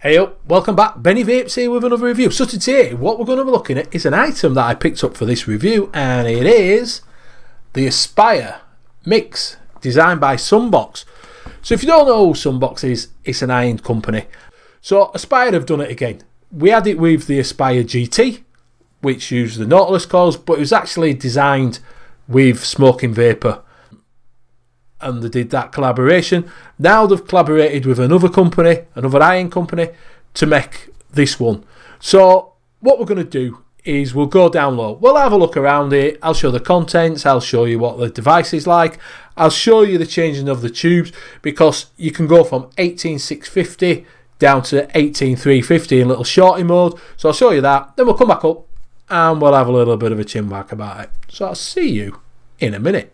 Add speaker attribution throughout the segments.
Speaker 1: Hey up, welcome back. Benny Vapes here with another review. So today, what we're going to be looking at is an item that I picked up for this review, and it is the Aspire mixx, designed by Sunbox. So if you don't know who Sunbox is, it's an iron company. So Aspire have done it again. We had it with the Aspire GT, which used the Nautilus coils, but it was actually designed with smoking vapour. And they did that collaboration. Now they've collaborated with another company, another iron company, to make this one. So what we're going to do is we'll go down low. We'll have a look around it. I'll show the contents. I'll show you what the device is like. I'll show you the changing of the tubes, because you can go from 18650 down to 18350 in little shorty mode. So I'll show you that. Then we'll come back up and we'll have a little bit of a chin whack about it. So I'll see you in a minute.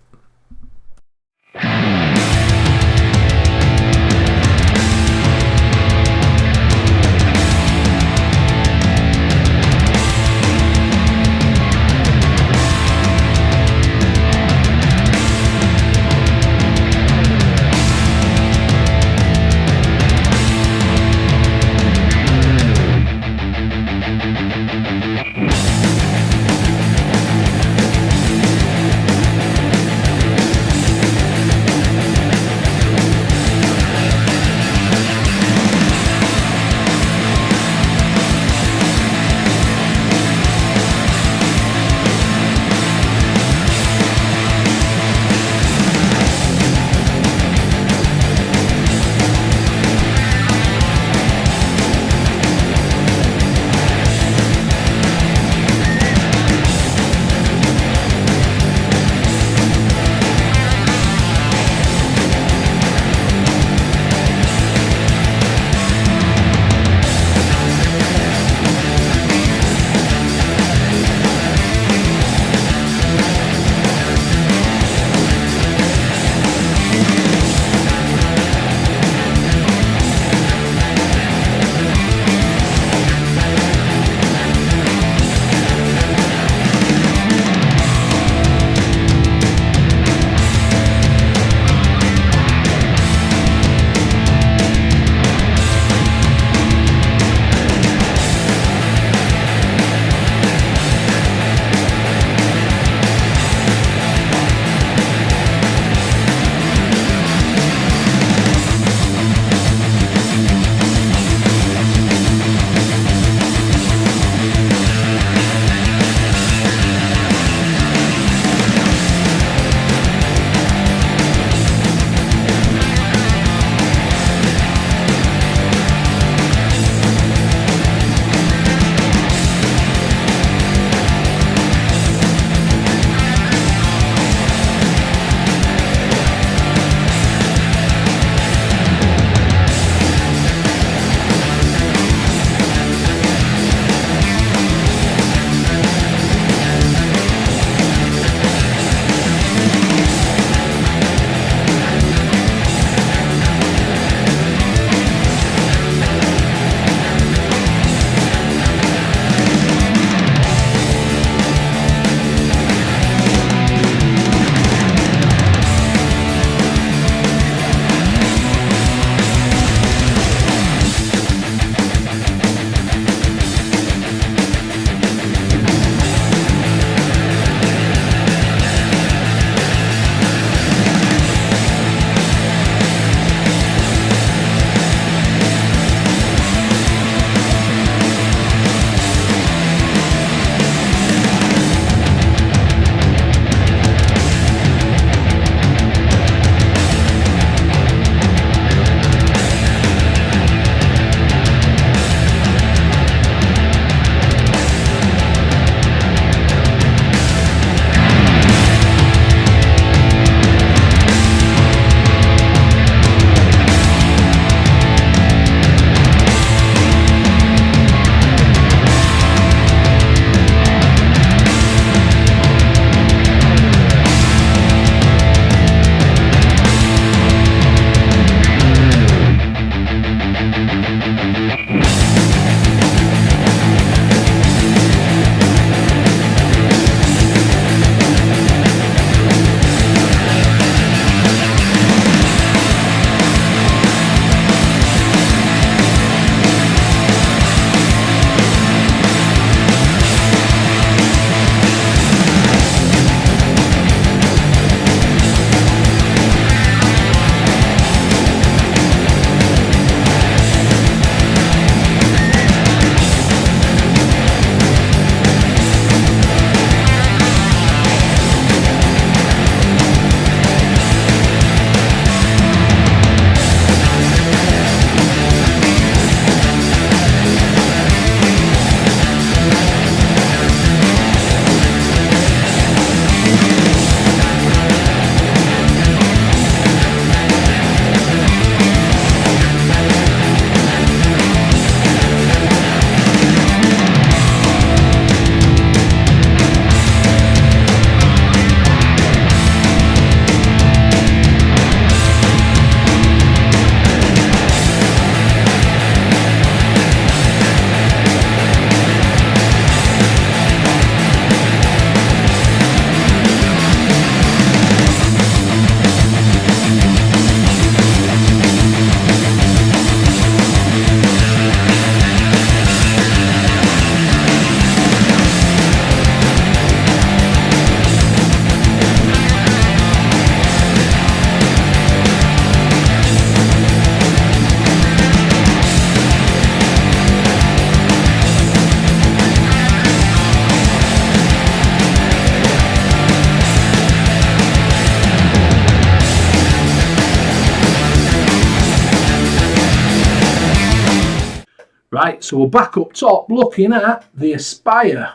Speaker 1: Right, so we're back up top looking at the Aspire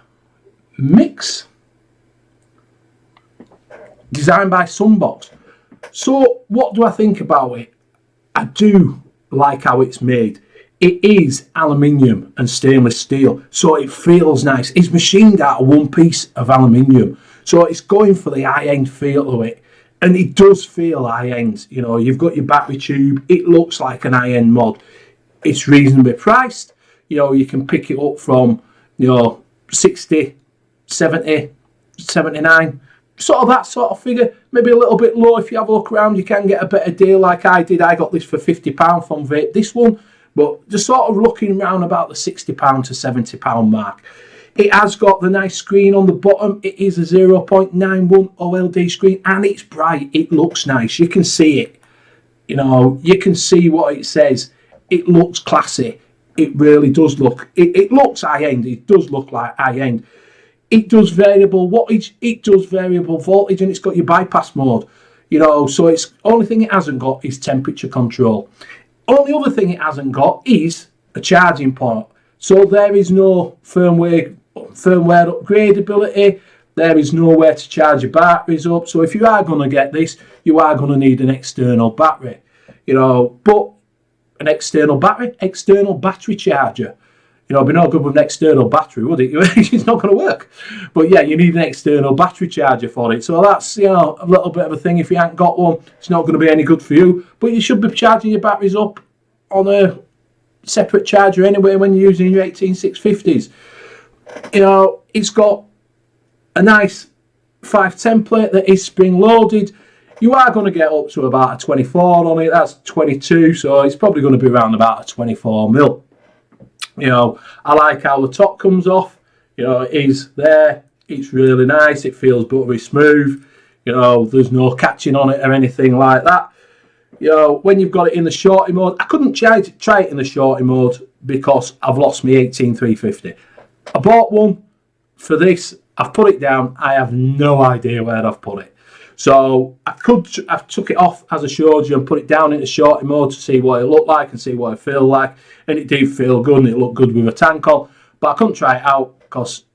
Speaker 1: Mixx, designed by Sunbox. So what do I think about it? I do like how it's made. It is aluminium and stainless steel, so it feels nice. It's machined out of one piece of aluminium, so it's going for the high-end feel of it. And it does feel high-end. You know, you've got your battery tube. It looks like an high-end mod. It's reasonably priced. You know, you can pick it up from, 60, 70, 79, sort of that sort of figure. Maybe a little bit low. If you have a look around, you can get a better deal like I did. I got this for £50 from Vape, this one. But just sort of looking around about the £60 to £70 mark. It has got the nice screen on the bottom. It is a 0.91 OLED screen, and it's bright. It looks nice. You can see it. You know, you can see what it says. It looks classy. It really does look. It looks high-end. It does look like high-end. It does variable wattage. It does variable voltage, and it's got your bypass mode. You know, so it's only thing it hasn't got is temperature control. Only other thing it hasn't got is a charging port. So there is no firmware upgradability. There is nowhere to charge your batteries up. So if you are going to get this, you are going to need an external battery. You know, but an external battery charger. You know, it'd be no good with an external battery, would it? It's not going to work. But yeah, you need an external battery charger for it. So that's, you know, a little bit of a thing. If you haven't got one, it's not going to be any good for you. But you should be charging your batteries up on a separate charger anyway when you're using your 18650s. You know, it's got a nice 510 plate that is spring loaded. You are going to get up to about a 24 on it. That's 22, so it's probably going to be around about a 24mm. You know, I like how the top comes off. You know, it is there. It's really nice. It feels buttery smooth. You know, there's no catching on it or anything like that. You know, when you've got it in the shorty mode, I couldn't try it in the shorty mode because I've lost my 18350. I bought one for this. I've put it down. I have no idea where I've put it. So I've took it off as I showed you and put it down into shorty mode to see what it looked like and see what it felt like. And it did feel good and it looked good with a tank on. But I couldn't try it out because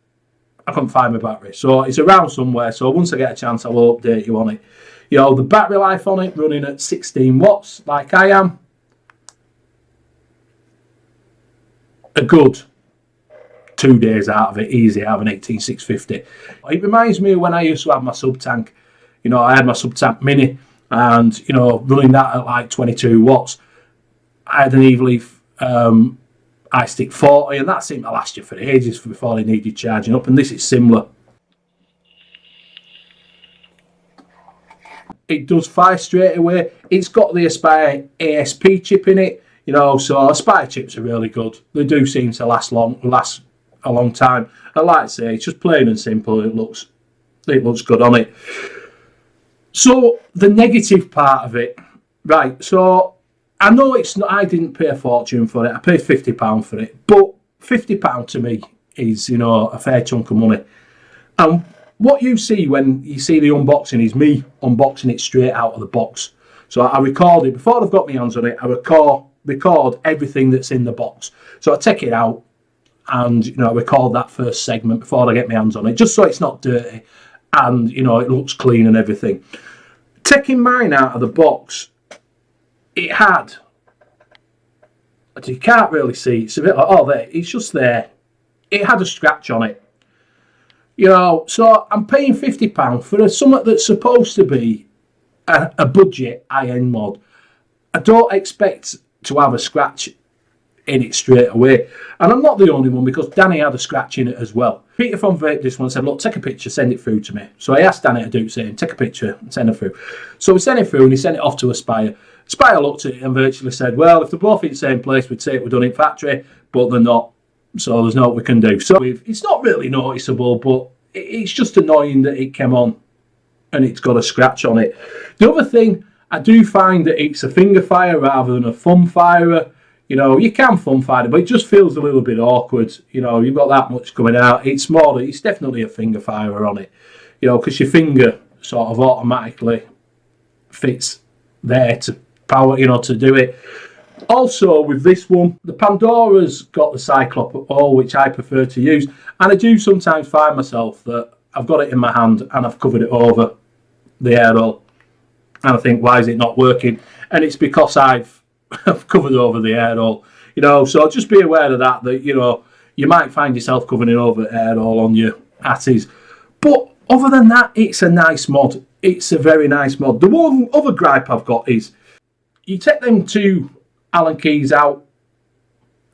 Speaker 1: I couldn't find my battery. So it's around somewhere. So once I get a chance, I will update you on it. You know, the battery life on it running at 16 watts like I am. A good 2 days out of it, easy out of an 18650. It reminds me of when I used to have my sub-tank. You know, I had my sub-tank mini and, you know, running that at like 22 watts. I had an Eve-Leaf iStick 40 and that seemed to last you for ages before they needed charging up, and this is similar. It does fire straight away. It's got the Aspire ASP chip in it, you know, so Aspire chips are really good. They do seem to last a long time. And like I say, it's just plain and simple. It looks good on it. So the negative part of it, right? So I know it's not. I didn't pay a fortune for it. I paid £50 for it, but £50 to me is, you know, a fair chunk of money. And what you see when you see the unboxing is me unboxing it straight out of the box. So I record it before I've got my hands on it. I record everything that's in the box. So I take it out and, you know, record that first segment before I get my hands on it, just so it's not dirty and, you know, it looks clean and everything. Taking mine out of the box, it had, you can't really see, it's a bit like, oh, there, it's just there. It had a scratch on it. You know, so I'm paying £50 for something that's supposed to be a budget high-end mod. I don't expect to have a scratch in it straight away. And I'm not the only one, because Danny had a scratch in it as well. Peter from Vape this one said, look, take a picture, send it through to me. So I asked Danny to do the same, take a picture and send it through. So we sent it through and he sent it off to Aspire. Aspire looked at it and virtually said, well, if they're both in the same place, we'd say it were done in factory, but they're not. So there's not what we can do. So it's not really noticeable, but it's just annoying that it came on and it's got a scratch on it. The other thing, I do find that it's a finger fire rather than a thumb firer. You know, you can thumb fire it, but it just feels a little bit awkward. You know, you've got that much coming out. It's definitely a finger firer on it. You know, because your finger sort of automatically fits there to power, you know, to do it. Also with this one, the Pandora's got the Cyclop oil, which I prefer to use, and I do sometimes find myself that I've got it in my hand and I've covered it over the air oil, and I think, why is it not working? And it's because I've covered over the air oil, you know. So just be aware of that, you know, you might find yourself covering over air oil on your Atties. But other than that, it's a nice mod. It's a very nice mod. The one other gripe I've got is, you take them two Allen keys out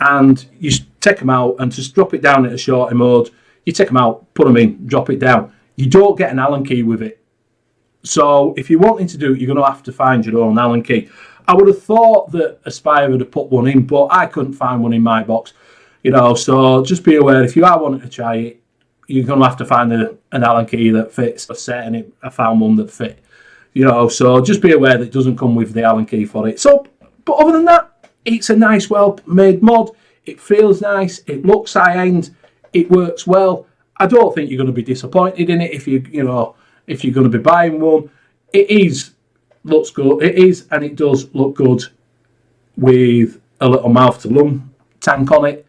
Speaker 1: and you take them out and just drop it down into shorty mode. You take them out, put them in, drop it down. You don't get an Allen key with it. So if you're wanting to do it, you're going to have to find your own Allen key. I would have thought that Aspire would have put one in, but I couldn't find one in my box. You know, so just be aware, if you are wanting to try it, you're going to have to find an Allen key that fits a set, and I found one that fit. You know, so just be aware that it doesn't come with the Allen key for it. So, but other than that, it's a nice, well-made mod. It feels nice. It looks high-end. It works well. I don't think you're going to be disappointed in it if you're going to be buying one. Looks good. It is, and it does look good with a little mouth-to-lung tank on it.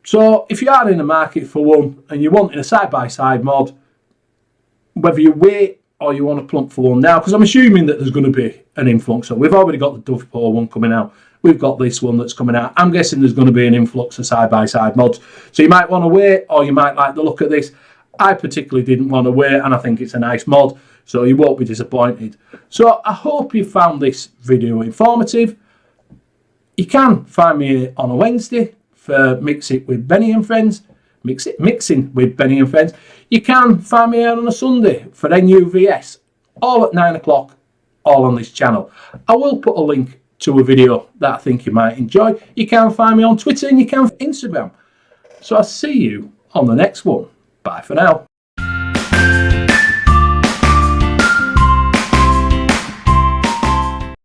Speaker 1: So if you are in the market for one and you're wanting a side-by-side mod, whether you wait or you want to plump for one now, because I'm assuming that there's going to be an influx. So we've already got the Dovepot one coming out. We've got this one that's coming out. I'm guessing there's going to be an influx of side-by-side mods. So you might want to wait, or you might like the look of this. I particularly didn't want to wait, and I think it's a nice mod, so you won't be disappointed. So I hope you found this video informative. You can find me on a Wednesday for Mix It with Benny and Friends. Mixing with Benny and Friends. You can find me on a Sunday for NUVS, all at 9 o'clock, all on this channel. I will put a link to a video that I think you might enjoy. You can find me on Twitter and you can Instagram. So I'll see you on the next one. Bye for now.